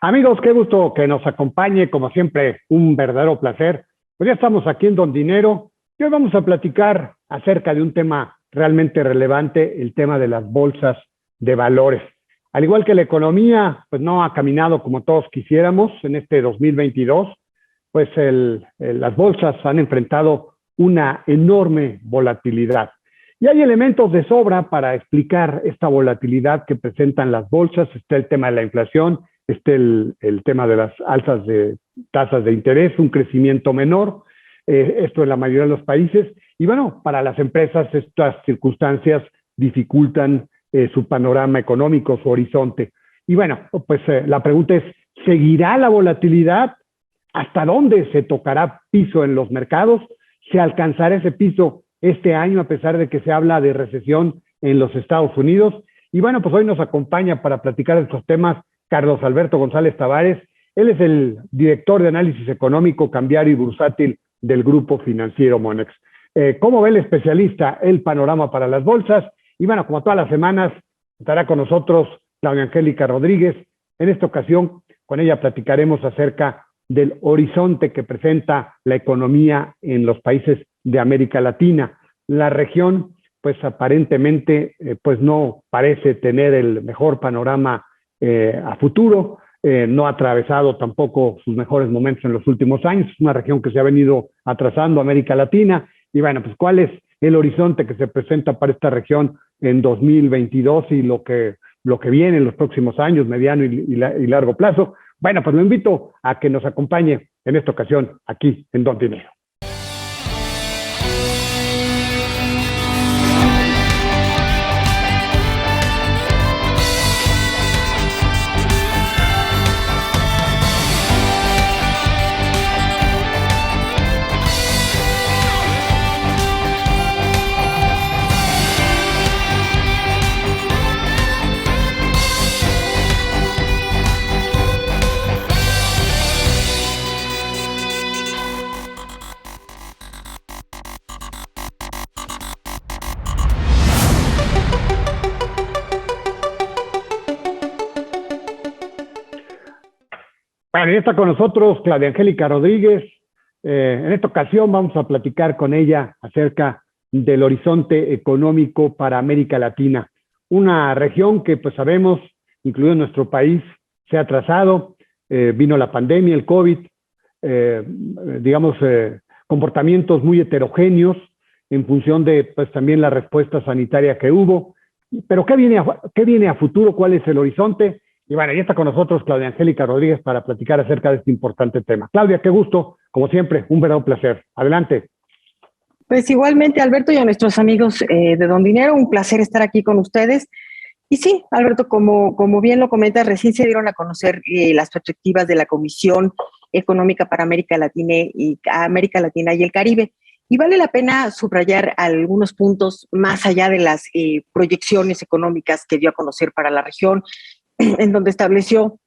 Amigos, qué gusto que nos acompañe, como siempre, un verdadero placer. Pues ya estamos aquí en Don Dinero y hoy vamos a platicar acerca de un tema realmente relevante, el tema de las bolsas de valores. Al igual que la economía, pues no ha caminado como todos quisiéramos en este 2022, pues las bolsas han enfrentado una enorme volatilidad. Y hay elementos de sobra para explicar esta volatilidad que presentan las bolsas. Está el tema de la inflación, está el tema de las alzas de tasas de interés, un crecimiento menor, esto en la mayoría de los países. Y bueno, para las empresas estas circunstancias dificultan su panorama económico, su horizonte. Y bueno, pues la pregunta es, ¿seguirá la volatilidad? ¿Hasta dónde se tocará piso en los mercados? ¿Se alcanzará ese piso este año a pesar de que se habla de recesión en los Estados Unidos? Y bueno, pues hoy nos acompaña para platicar de estos temas Carlos Alberto González Tavares. Él es el director de análisis económico, cambiario y bursátil del Grupo Financiero Monex. ¿Cómo ve el especialista el panorama para las bolsas? Y bueno, como todas las semanas, estará con nosotros Claudia Angélica Rodríguez. En esta ocasión, con ella platicaremos acerca del horizonte que presenta la economía en los países de América Latina. La región, pues aparentemente, pues no parece tener el mejor panorama a futuro, no ha atravesado tampoco sus mejores momentos en los últimos años. Es una región que se ha venido atrasando a América Latina. Y bueno, pues ¿cuál es el horizonte que se presenta para esta región en 2022 y lo que viene en los próximos años, mediano y largo plazo? Bueno, pues lo invito a que nos acompañe en esta ocasión aquí en Don Dinero. Bueno, ya está con nosotros Claudia Angélica Rodríguez. En esta ocasión vamos a platicar con ella acerca del horizonte económico para América Latina. Una región que, pues sabemos, incluido nuestro país, se ha atrasado. Vino la pandemia, el COVID, comportamientos muy heterogéneos en función de, pues también la respuesta sanitaria que hubo. Pero ¿qué viene a futuro? ¿Cuál es el horizonte? Y bueno, ya está con nosotros Claudia Angélica Rodríguez para platicar acerca de este importante tema. Claudia, qué gusto, como siempre, un verdadero placer. Adelante. Pues igualmente, Alberto, y a nuestros amigos de Don Dinero, un placer estar aquí con ustedes. Y sí, Alberto, como bien lo comentas, recién se dieron a conocer las perspectivas de la Comisión Económica para América Latina y el Caribe. Y vale la pena subrayar algunos puntos más allá de las proyecciones económicas que dio a conocer para la región, en donde estableció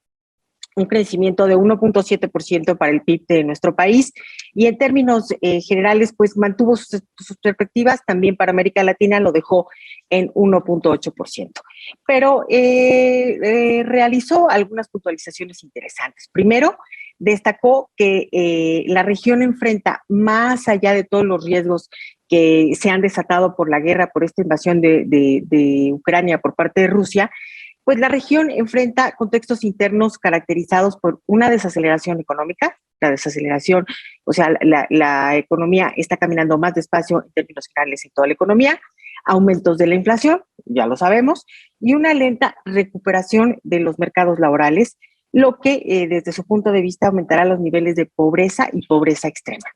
un crecimiento de 1.7% para el PIB de nuestro país y en términos generales pues mantuvo sus perspectivas también para América Latina, lo dejó en 1.8%. Pero realizó algunas puntualizaciones interesantes. Primero, destacó que la región enfrenta, más allá de todos los riesgos que se han desatado por la guerra, por esta invasión de Ucrania por parte de Rusia, pues la región enfrenta contextos internos caracterizados por una desaceleración económica, o sea, la economía está caminando más despacio en términos generales en toda la economía, aumentos de la inflación, ya lo sabemos, y una lenta recuperación de los mercados laborales, lo que desde su punto de vista aumentará los niveles de pobreza y pobreza extrema.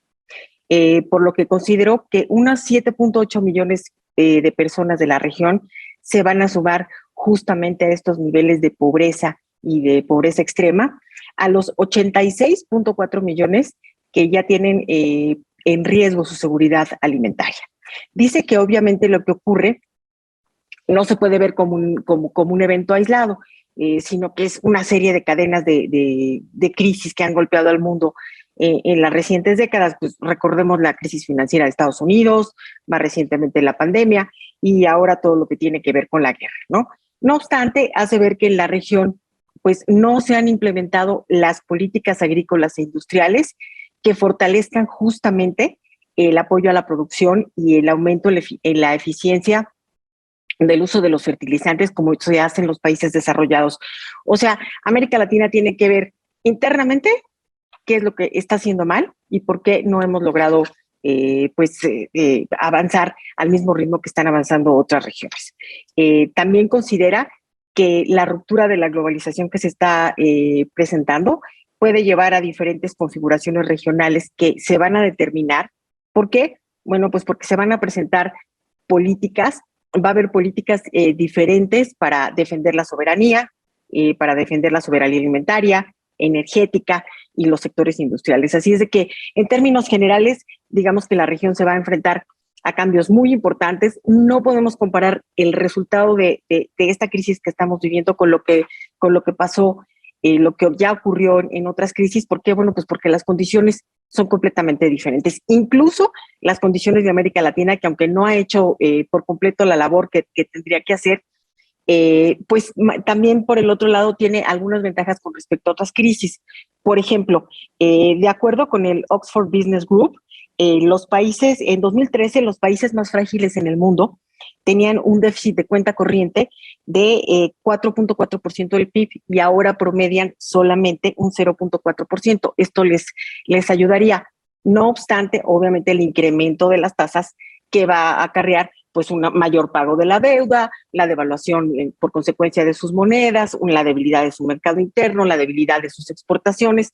Por lo que consideró que unos 7.8 millones de personas de la región se van a sumar justamente a estos niveles de pobreza y de pobreza extrema, a los 86.4 millones que ya tienen en riesgo su seguridad alimentaria. Dice que obviamente lo que ocurre no se puede ver como un evento aislado, sino que es una serie de cadenas de crisis que han golpeado al mundo en las recientes décadas. Pues recordemos la crisis financiera de Estados Unidos, más recientemente la pandemia y ahora todo lo que tiene que ver con la guerra, ¿no? No obstante, hace ver que en la región pues no se han implementado las políticas agrícolas e industriales que fortalezcan justamente el apoyo a la producción y el aumento en la eficiencia del uso de los fertilizantes como se hace en los países desarrollados. O sea, América Latina tiene que ver internamente qué es lo que está haciendo mal y por qué no hemos logrado avanzar al mismo ritmo que están avanzando otras regiones. También considera que la ruptura de la globalización que se está presentando puede llevar a diferentes configuraciones regionales que se van a determinar. ¿Por qué? Bueno, pues porque se van a presentar políticas, va a haber políticas diferentes para defender la soberanía alimentaria, energética y los sectores industriales. Así es de que, en términos generales, digamos que la región se va a enfrentar a cambios muy importantes. No podemos comparar el resultado de esta crisis que estamos viviendo con lo que pasó, lo que ya ocurrió en otras crisis. ¿Por qué? Bueno, pues porque las condiciones son completamente diferentes. Incluso las condiciones de América Latina, que aunque no ha hecho por completo la labor que tendría que hacer, pues también por el otro lado tiene algunas ventajas con respecto a otras crisis. Por ejemplo, de acuerdo con el Oxford Business Group, los países, en 2013, los países más frágiles en el mundo tenían un déficit de cuenta corriente de 4.4% del PIB y ahora promedian solamente un 0.4%. Esto les ayudaría. No obstante, obviamente el incremento de las tasas que va a acarrear pues un mayor pago de la deuda, la devaluación por consecuencia de sus monedas, la debilidad de su mercado interno, la debilidad de sus exportaciones.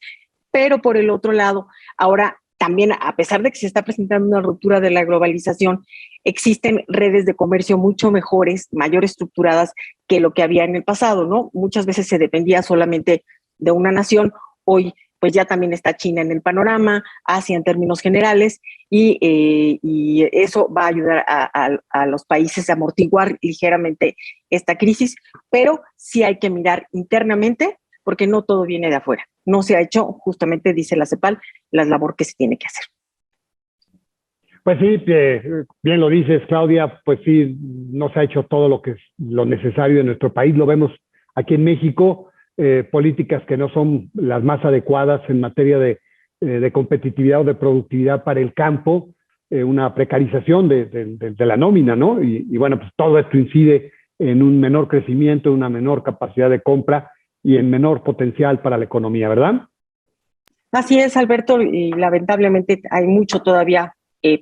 Pero por el otro lado, ahora también, a pesar de que se está presentando una ruptura de la globalización, existen redes de comercio mucho mejores, mayor estructuradas que lo que había en el pasado, ¿no? Muchas veces se dependía solamente de una nación. Hoy pues ya también está China en el panorama, Asia en términos generales, y eso va a ayudar a los países a amortiguar ligeramente esta crisis, pero sí hay que mirar internamente porque no todo viene de afuera. No se ha hecho, justamente dice la CEPAL, la labor que se tiene que hacer. Pues sí, bien lo dices, Claudia, pues sí, no se ha hecho todo lo que es lo necesario en nuestro país. Lo vemos aquí en México, políticas que no son las más adecuadas en materia de competitividad o de productividad para el campo, una precarización de la nómina, ¿no? Y bueno, pues todo esto incide en un menor crecimiento, una menor capacidad de compra y en menor potencial para la economía, ¿verdad? Así es, Alberto, y lamentablemente hay mucho todavía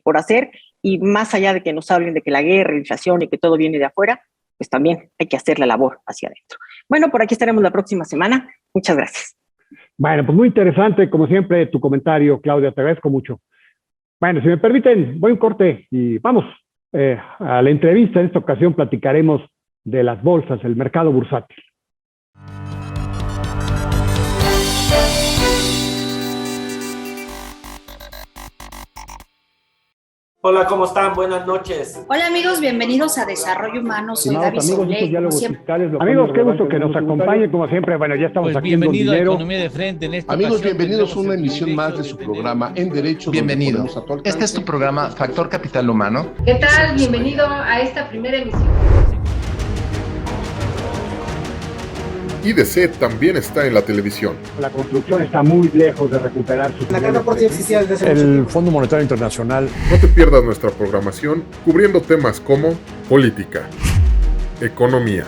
por hacer, y más allá de que nos hablen de que la guerra, la inflación y que todo viene de afuera, pues también hay que hacer la labor hacia adentro. Bueno, por aquí estaremos la próxima semana. Muchas gracias. Bueno, pues muy interesante, como siempre, tu comentario, Claudia, te agradezco mucho. Bueno, si me permiten, voy a un corte y vamos a la entrevista. En esta ocasión platicaremos de las bolsas, el mercado bursátil. Hola, ¿cómo están? Buenas noches. Hola amigos, bienvenidos a Desarrollo Humano. Soy Gaby Soule. Amigos, qué gusto que nos acompañen, como siempre. Bueno, ya estamos pues aquí bienvenido en a Economía de Frente. En esta amigos, ocasión bienvenidos a una emisión más de su programa En Derecho. Bienvenido. Este es tu programa Factor Capital Humano. ¿Qué tal? Bienvenido a esta primera emisión. IDC también está en la televisión. La construcción está muy lejos de recuperar su... La carga por sí existía desde hace el Fondo Monetario Internacional. No te pierdas nuestra programación cubriendo temas como política, economía,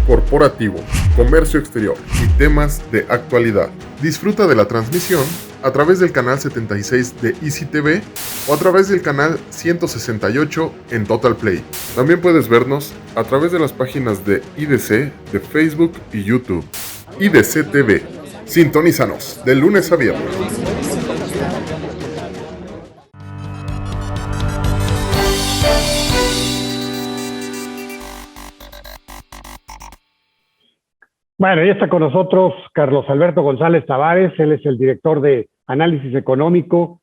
corporativo, comercio exterior y temas de actualidad. Disfruta de la transmisión a través del canal 76 de Easy TV o a través del canal 168 en Total Play. También puedes vernos a través de las páginas de IDC de Facebook y YouTube. IDC TV. Sintonízanos de lunes a viernes. Bueno, ya está con nosotros Carlos Alberto González Tavares. Él es el director de análisis económico,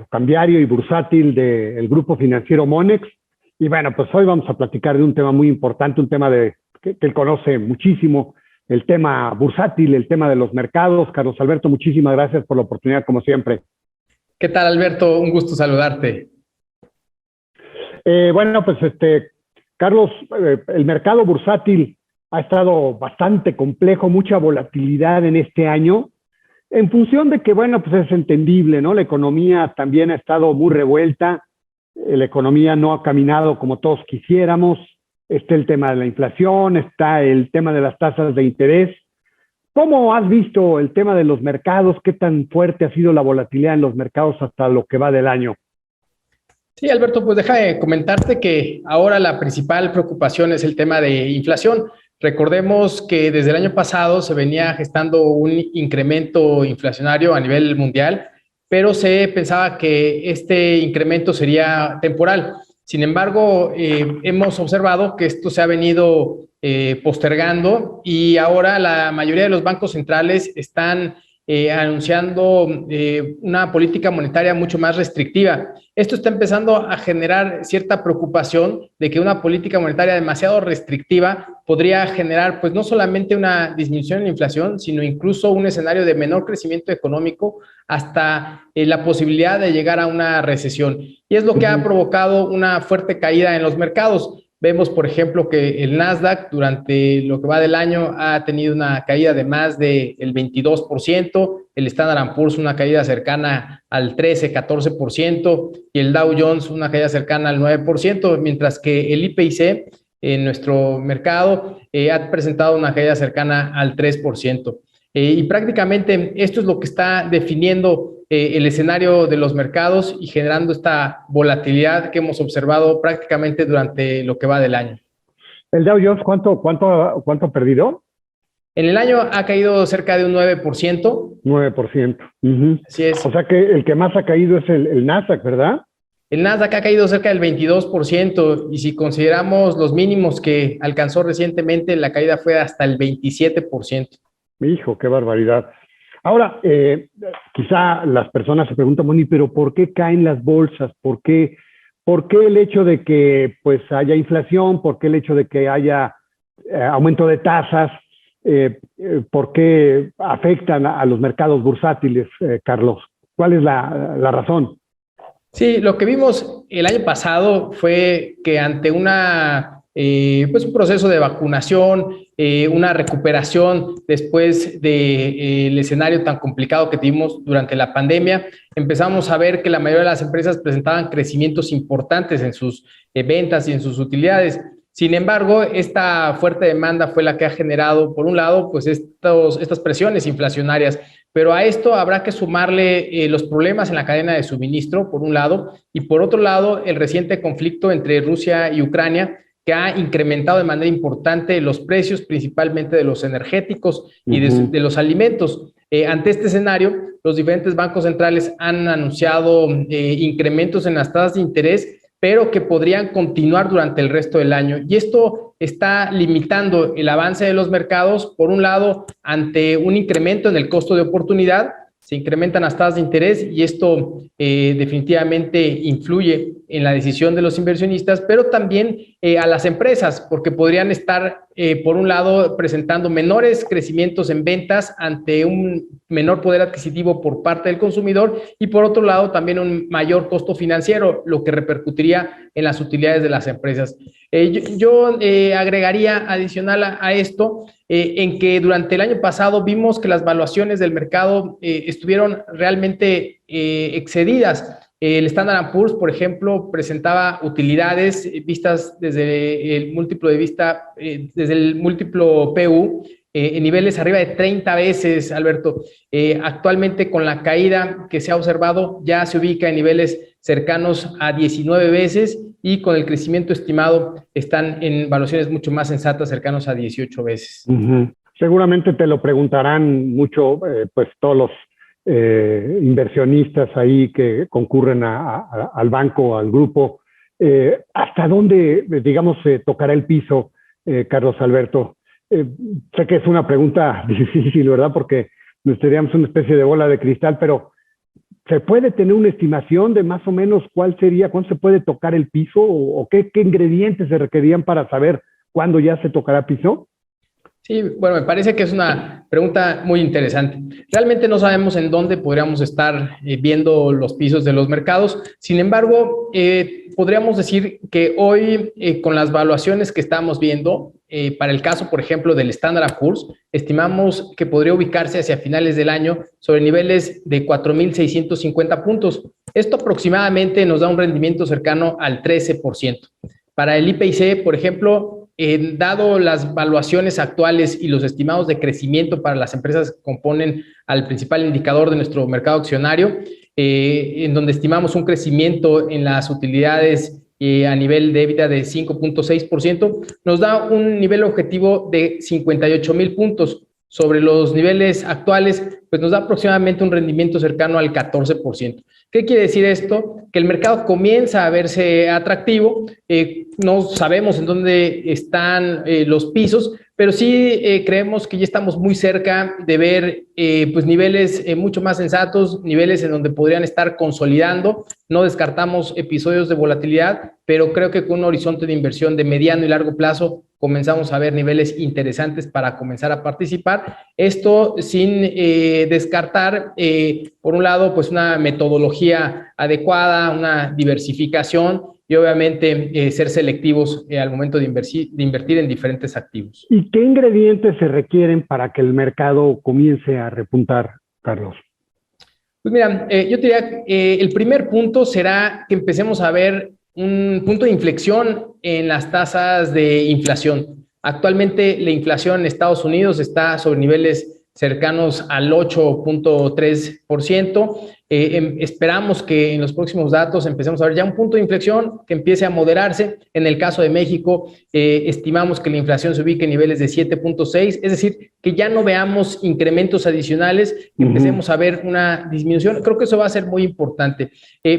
cambiario y bursátil del grupo financiero Monex. Y bueno, pues hoy vamos a platicar de un tema muy importante, un tema que él conoce muchísimo, el tema bursátil, el tema de los mercados. Carlos Alberto, muchísimas gracias por la oportunidad, como siempre. ¿Qué tal, Alberto? Un gusto saludarte. Bueno, pues Carlos, el mercado bursátil ha estado bastante complejo, mucha volatilidad en este año, en función de que, bueno, pues es entendible, ¿no? La economía también ha estado muy revuelta, la economía no ha caminado como todos quisiéramos, está el tema de la inflación, está el tema de las tasas de interés. ¿Cómo has visto el tema de los mercados? ¿Qué tan fuerte ha sido la volatilidad en los mercados hasta lo que va del año? Sí, Alberto, pues déjame comentarte que ahora la principal preocupación es el tema de inflación. Recordemos que desde el año pasado se venía gestando un incremento inflacionario a nivel mundial, pero se pensaba que este incremento sería temporal. Sin embargo, hemos observado que esto se ha venido postergando y ahora la mayoría de los bancos centrales están anunciando una política monetaria mucho más restrictiva. Esto está empezando a generar cierta preocupación de que una política monetaria demasiado restrictiva podría generar, pues, no solamente una disminución en la inflación, sino incluso un escenario de menor crecimiento económico hasta la posibilidad de llegar a una recesión. Y es lo que ha provocado una fuerte caída en los mercados. Vemos, por ejemplo, que el Nasdaq durante lo que va del año ha tenido una caída de más del 22%, el Standard & Poor's una caída cercana al 13-14% y el Dow Jones una caída cercana al 9%, mientras que el IPC en nuestro mercado ha presentado una caída cercana al 3%. Y prácticamente esto es lo que está definiendo el escenario de los mercados y generando esta volatilidad que hemos observado prácticamente durante lo que va del año. ¿El Dow Jones cuánto ha perdido? En el año ha caído cerca de un 9%. 9%. Así es. O sea que el que más ha caído es el Nasdaq, ¿verdad? El Nasdaq ha caído cerca del 22% y si consideramos los mínimos que alcanzó recientemente, la caída fue hasta el 27%. Hijo, qué barbaridad. Ahora, quizá las personas se preguntan, Moni, pero ¿por qué caen las bolsas? ¿Por qué el hecho de que pues haya inflación? ¿Por qué el hecho de que haya aumento de tasas? ¿Por qué afectan a los mercados bursátiles, Carlos? ¿Cuál es la razón? Sí, lo que vimos el año pasado fue que ante pues un proceso de vacunación, una recuperación después del escenario tan complicado que tuvimos durante la pandemia, empezamos a ver que la mayoría de las empresas presentaban crecimientos importantes en sus ventas y en sus utilidades. Sin embargo, esta fuerte demanda fue la que ha generado, por un lado, pues estas presiones inflacionarias, pero a esto habrá que sumarle los problemas en la cadena de suministro, por un lado, y por otro lado, el reciente conflicto entre Rusia y Ucrania, que ha incrementado de manera importante los precios, principalmente de los energéticos y de los alimentos. Ante este escenario, los diferentes bancos centrales han anunciado incrementos en las tasas de interés, pero que podrían continuar durante el resto del año. Y esto está limitando el avance de los mercados, por un lado, ante un incremento en el costo de oportunidad, se incrementan las tasas de interés y esto definitivamente influye en la decisión de los inversionistas, pero también a las empresas, porque podrían estar, por un lado, presentando menores crecimientos en ventas ante un menor poder adquisitivo por parte del consumidor y, por otro lado, también un mayor costo financiero, lo que repercutiría en las utilidades de las empresas. Yo agregaría adicional a esto en que durante el año pasado vimos que las valuaciones del mercado estuvieron realmente excedidas. El Standard & Poor's, por ejemplo, presentaba utilidades vistas desde el múltiplo desde el múltiplo PU, en niveles arriba de 30 veces, Alberto. Actualmente, con la caída que se ha observado, ya se ubica en niveles cercanos a 19 veces y con el crecimiento estimado están en valuaciones mucho más sensatas, cercanos a 18 veces. Seguramente te lo preguntarán mucho, pues todos los inversionistas ahí que concurren al banco, al grupo. ¿Hasta dónde, digamos, tocará el piso, Carlos Alberto? Sé que es una pregunta difícil, ¿verdad? Porque necesitaríamos una especie de bola de cristal, pero ¿se puede tener una estimación de más o menos cuándo se puede tocar el piso o qué ingredientes se requerían para saber cuándo ya se tocará piso? Sí, bueno, me parece que es una pregunta muy interesante. Realmente no sabemos en dónde podríamos estar viendo los pisos de los mercados. Sin embargo, podríamos decir que hoy, con las valuaciones que estamos viendo, para el caso, por ejemplo, del Standard & Poor's, estimamos que podría ubicarse hacia finales del año sobre niveles de 4,650 puntos. Esto aproximadamente nos da un rendimiento cercano al 13%. Para el IPC, por ejemplo, dado las valuaciones actuales y los estimados de crecimiento para las empresas que componen al principal indicador de nuestro mercado accionario, en donde estimamos un crecimiento en las utilidades a nivel de EBITDA de 5.6%, nos da un nivel objetivo de 58,000 puntos. Sobre los niveles actuales, pues nos da aproximadamente un rendimiento cercano al 14%. ¿Qué quiere decir esto? Que el mercado comienza a verse atractivo, no sabemos en dónde están los pisos, pero sí creemos que ya estamos muy cerca de ver pues niveles mucho más sensatos, niveles en donde podrían estar consolidando. No descartamos episodios de volatilidad, pero creo que con un horizonte de inversión de mediano y largo plazo comenzamos a ver niveles interesantes para comenzar a participar. Esto sin descartar, por un lado, pues una metodología adecuada, una diversificación y obviamente ser selectivos al momento de invertir en diferentes activos. ¿Y qué ingredientes se requieren para que el mercado comience a repuntar, Carlos? Pues mira, yo diría que el primer punto será que empecemos a ver un punto de inflexión en las tasas de inflación. Actualmente la inflación en Estados Unidos está sobre niveles cercanos al 8.3%. Esperamos que en los próximos datos empecemos a ver ya un punto de inflexión que empiece a moderarse. En el caso de México, estimamos que la inflación se ubique en niveles de 7.6, es decir, que ya no veamos incrementos adicionales, que empecemos a ver una disminución. Creo que eso va a ser muy importante.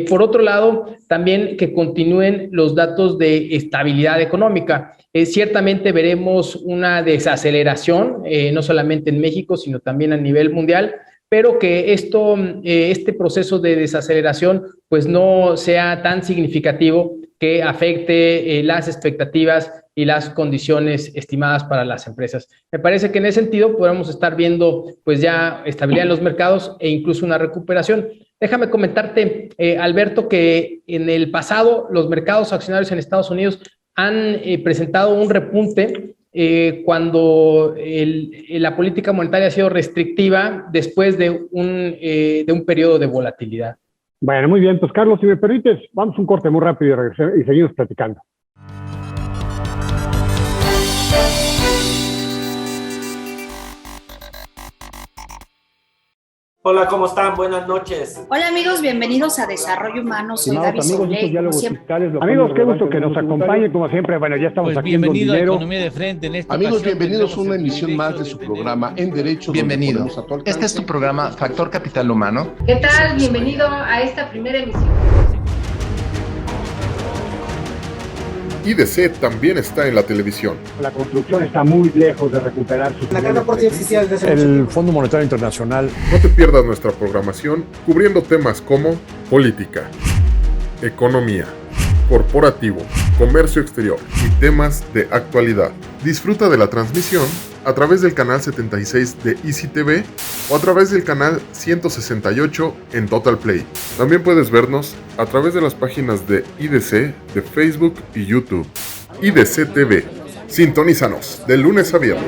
Por otro lado, también que continúen los datos de estabilidad económica. Ciertamente veremos una desaceleración, no solamente en México, sino también a nivel mundial, pero que este proceso de desaceleración pues no sea tan significativo que afecte las expectativas y las condiciones estimadas para las empresas. Me parece que en ese sentido podemos estar viendo pues ya estabilidad en los mercados e incluso una recuperación. Déjame comentarte, Alberto, que en el pasado los mercados accionarios en Estados Unidos han presentado un repunte cuando la política monetaria ha sido restrictiva después de un periodo de volatilidad. Bueno, muy bien. Pues, Carlos, si me permites, vamos a un corte muy rápido y seguimos platicando. Hola, ¿cómo están? Buenas noches. Hola amigos, bienvenidos a Desarrollo Humano. Soy Gaby Solé. Amigos, qué gusto que nos acompañe, como siempre. Bueno, ya estamos aquí en bienvenido a Economía de Frente. En esta Amigos, bienvenidos a una emisión más de su programa En Derecho. Bienvenido. Este es tu programa Factor Capital Humano. ¿Qué tal? Bienvenido a esta primera emisión. IDC también está en la televisión. La construcción está muy lejos de recuperar sus niveles. El Fondo Monetario Internacional. No te pierdas nuestra programación cubriendo temas como política, economía, corporativo, comercio exterior y temas de actualidad. Disfruta de la transmisión a través del canal 76 de Easy TV o a través del canal 168 en Total Play. También puedes vernos a través de las páginas de IDC de Facebook y YouTube. IDC TV. Sintonízanos de lunes a viernes.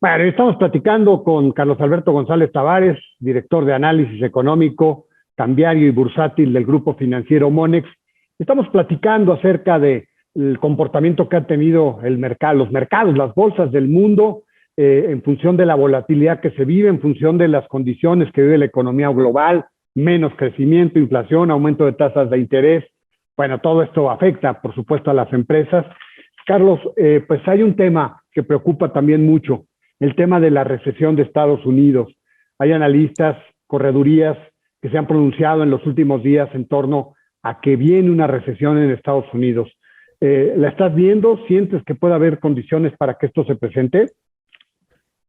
Bueno, estamos platicando con Carlos Alberto González Tavares, director de análisis económico, cambiario y bursátil del grupo financiero Monex. Estamos platicando acerca del comportamiento que ha tenido el mercado, los mercados, las bolsas del mundo, en función de la volatilidad que se vive, en función de las condiciones que vive la economía global, menos crecimiento, inflación, aumento de tasas de interés. Bueno, todo esto afecta, por supuesto, a las empresas. Carlos, pues hay un tema que preocupa también mucho, el tema de la recesión de Estados Unidos. Hay analistas, corredurías que se han pronunciado en los últimos días en torno a que viene una recesión en Estados Unidos. ¿La estás viendo? ¿Sientes que puede haber condiciones para que esto se presente?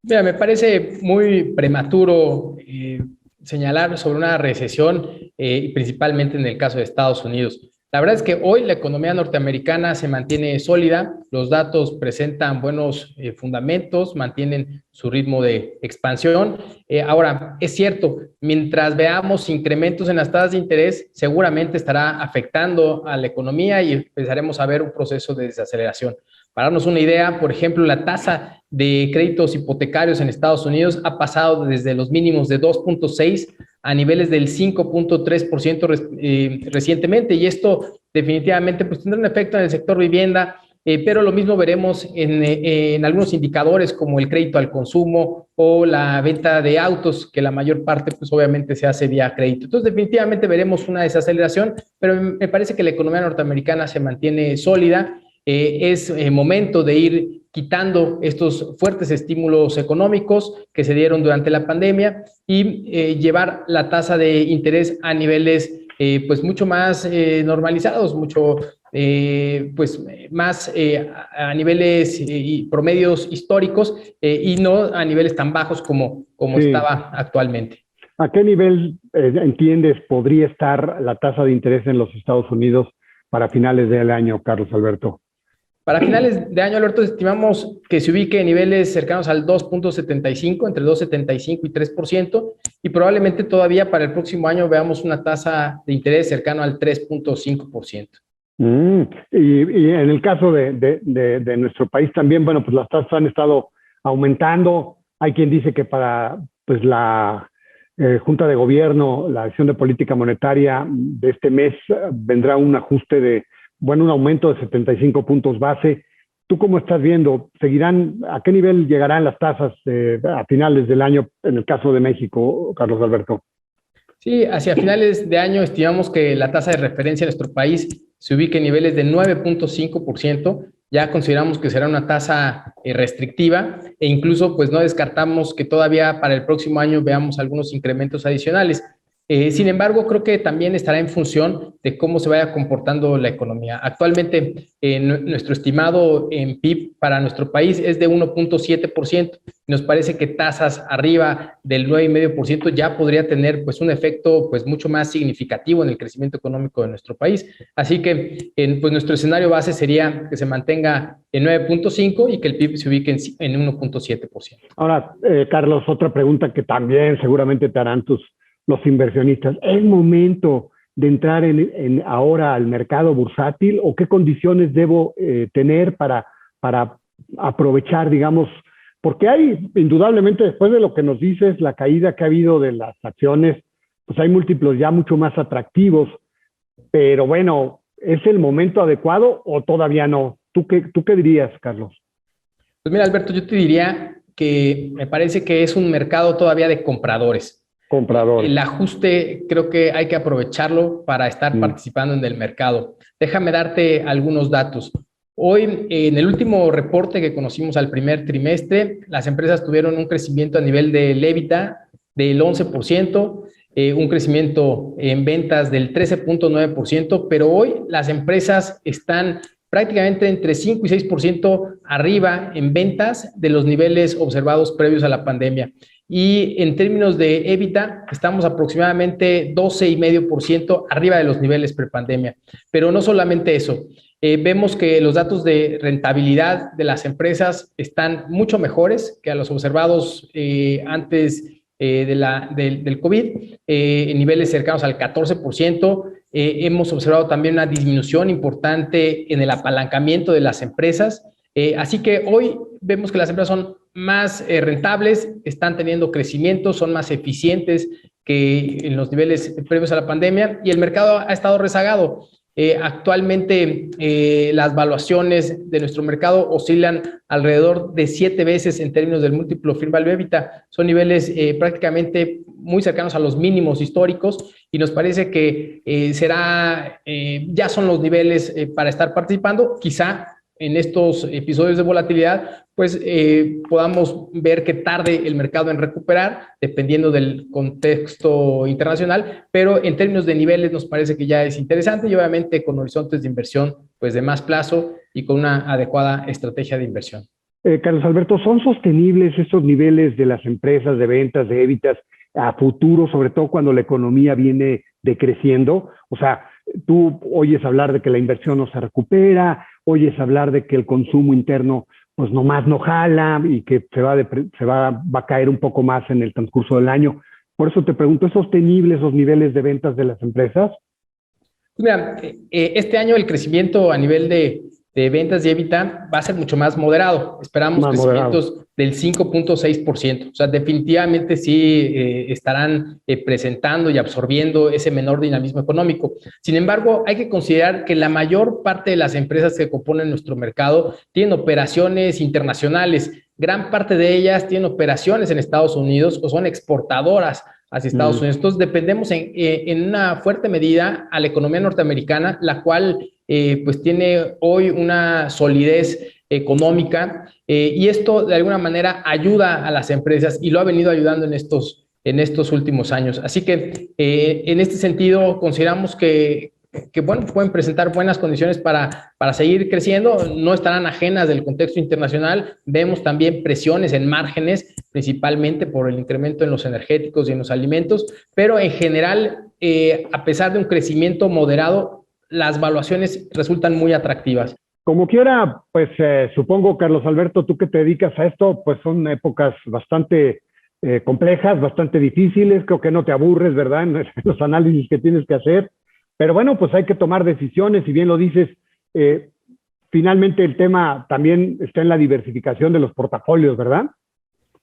Mira, me parece muy prematuro señalar sobre una recesión, principalmente en el caso de Estados Unidos. La verdad es que hoy la economía norteamericana se mantiene sólida, los datos presentan buenos fundamentos, mantienen su ritmo de expansión. Ahora, es cierto, mientras veamos incrementos en las tasas de interés, seguramente estará afectando a la economía y empezaremos a ver un proceso de desaceleración. Para darnos una idea, por ejemplo, la tasa de créditos hipotecarios en Estados Unidos ha pasado desde los mínimos de 2.6 a niveles del 5.3% recientemente, y esto definitivamente pues, tendrá un efecto en el sector vivienda, pero lo mismo veremos en algunos indicadores como el crédito al consumo o la venta de autos, que la mayor parte pues obviamente se hace vía crédito. Entonces definitivamente veremos una desaceleración, pero me parece que la economía norteamericana se mantiene sólida. Es momento de ir quitando estos fuertes estímulos económicos que se dieron durante la pandemia y llevar la tasa de interés a niveles pues mucho más normalizados, mucho pues más a niveles y promedios históricos y no a niveles tan bajos como sí. Estaba actualmente. ¿A qué nivel entiendes podría estar la tasa de interés en los Estados Unidos para finales del año, Carlos Alberto? Para finales de año, Alberto, estimamos que se ubique en niveles cercanos al 2.75, entre 2.75 y 3%, y probablemente todavía para el próximo año veamos una tasa de interés cercano al 3.5%. Y en el caso de nuestro país también, bueno, pues las tasas han estado aumentando. Hay quien dice que para pues la Junta de Gobierno, la acción de política monetaria de este mes vendrá un ajuste un aumento de 75 puntos base. ¿Tú cómo estás viendo? ¿A qué nivel llegarán las tasas a finales del año en el caso de México, Carlos Alberto? Sí, hacia finales de año estimamos que la tasa de referencia de nuestro país se ubique en niveles de 9.5%. Ya consideramos que será una tasa restrictiva e incluso pues no descartamos que todavía para el próximo año veamos algunos incrementos adicionales. Sin embargo, creo que también estará en función de cómo se vaya comportando la economía. Actualmente, nuestro estimado en PIB para nuestro país es de 1.7%. Nos parece que tasas arriba del 9,5% ya podría tener pues, un efecto pues, mucho más significativo en el crecimiento económico de nuestro país. Así que pues, nuestro escenario base sería que se mantenga en 9.5% y que el PIB se ubique en 1.7%. Ahora, Carlos, otra pregunta que también seguramente te harán los inversionistas. ¿Es momento de entrar ahora al mercado bursátil o qué condiciones debo tener para aprovechar, digamos, porque hay indudablemente, después de lo que nos dices, la caída que ha habido de las acciones, pues hay múltiplos ya mucho más atractivos, pero bueno, ¿es el momento adecuado o todavía no? ¿Tú qué dirías, Carlos? Pues mira, Alberto, yo te diría que me parece que es un mercado todavía de compradores. El ajuste creo que hay que aprovecharlo para estar participando en el mercado. Déjame darte algunos datos. Hoy, en el último reporte que conocimos al primer trimestre, las empresas tuvieron un crecimiento a nivel del EBITDA del 11%, un crecimiento en ventas del 13.9%, pero hoy las empresas están prácticamente entre 5 y 6% arriba en ventas de los niveles observados previos a la pandemia. Y en términos de EBITDA, estamos aproximadamente 12,5% arriba de los niveles prepandemia. Pero no solamente eso, vemos que los datos de rentabilidad de las empresas están mucho mejores que a los observados antes del COVID, en niveles cercanos al 14%. Hemos observado también una disminución importante en el apalancamiento de las empresas. Así que hoy vemos que las empresas son más rentables, están teniendo crecimiento, son más eficientes que en los niveles previos a la pandemia y el mercado ha estado rezagado. Actualmente las valuaciones de nuestro mercado oscilan alrededor de 7 veces en términos del múltiplo firma al EBITDA. Son niveles prácticamente muy cercanos a los mínimos históricos y nos parece que ya son los niveles para estar participando. Quizá en estos episodios de volatilidad, pues podamos ver que tarde el mercado en recuperar, dependiendo del contexto internacional, pero en términos de niveles nos parece que ya es interesante y obviamente con horizontes de inversión pues de más plazo y con una adecuada estrategia de inversión. Carlos Alberto, ¿son sostenibles estos niveles de las empresas de ventas, de EBITDAs a futuro, sobre todo cuando la economía viene decreciendo? O sea, tú oyes hablar de que la inversión no se recupera, oyes hablar de que el consumo interno pues nomás no jala y que va a caer un poco más en el transcurso del año. Por eso te pregunto, ¿es sostenible esos niveles de ventas de las empresas? Mira, este año el crecimiento a nivel de ventas y EBITDA va a ser mucho más moderado. Esperamos crecimientos del 5.6%. O sea, definitivamente sí estarán presentando y absorbiendo ese menor dinamismo económico. Sin embargo, hay que considerar que la mayor parte de las empresas que componen nuestro mercado tienen operaciones internacionales. Gran parte de ellas tienen operaciones en Estados Unidos o son exportadoras hacia Estados Unidos. Entonces, dependemos en una fuerte medida a la economía norteamericana, la cual pues tiene hoy una solidez económica y esto de alguna manera ayuda a las empresas y lo ha venido ayudando en estos últimos años. Así que en este sentido consideramos que bueno, pueden presentar buenas condiciones para seguir creciendo, no estarán ajenas del contexto internacional. Vemos también presiones en márgenes, principalmente por el incremento en los energéticos y en los alimentos, pero en general, a pesar de un crecimiento moderado, las valuaciones resultan muy atractivas. Como quiera, pues supongo, Carlos Alberto, tú que te dedicas a esto, pues son épocas bastante complejas, bastante difíciles, creo que no te aburres, ¿verdad?, en los análisis que tienes que hacer, pero bueno, pues hay que tomar decisiones, y bien lo dices, finalmente el tema también está en la diversificación de los portafolios, ¿verdad?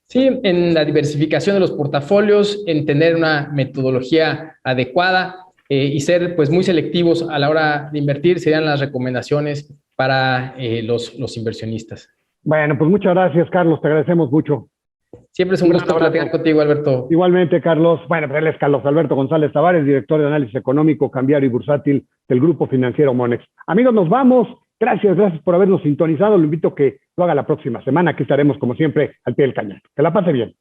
Sí, en la diversificación de los portafolios, en tener una metodología adecuada, y ser pues muy selectivos a la hora de invertir serían las recomendaciones para los inversionistas. Bueno, pues muchas gracias, Carlos, te agradecemos mucho. Siempre es un gusto platicar contigo, Alberto. Igualmente, Carlos. Bueno, pues él es Carlos Alberto González Tavares, director de análisis económico, cambiario y bursátil del Grupo Financiero Monex. Amigos, nos vamos. Gracias por habernos sintonizado. Lo invito a que lo haga la próxima semana. Aquí estaremos, como siempre, al pie del cañón. Que la pase bien.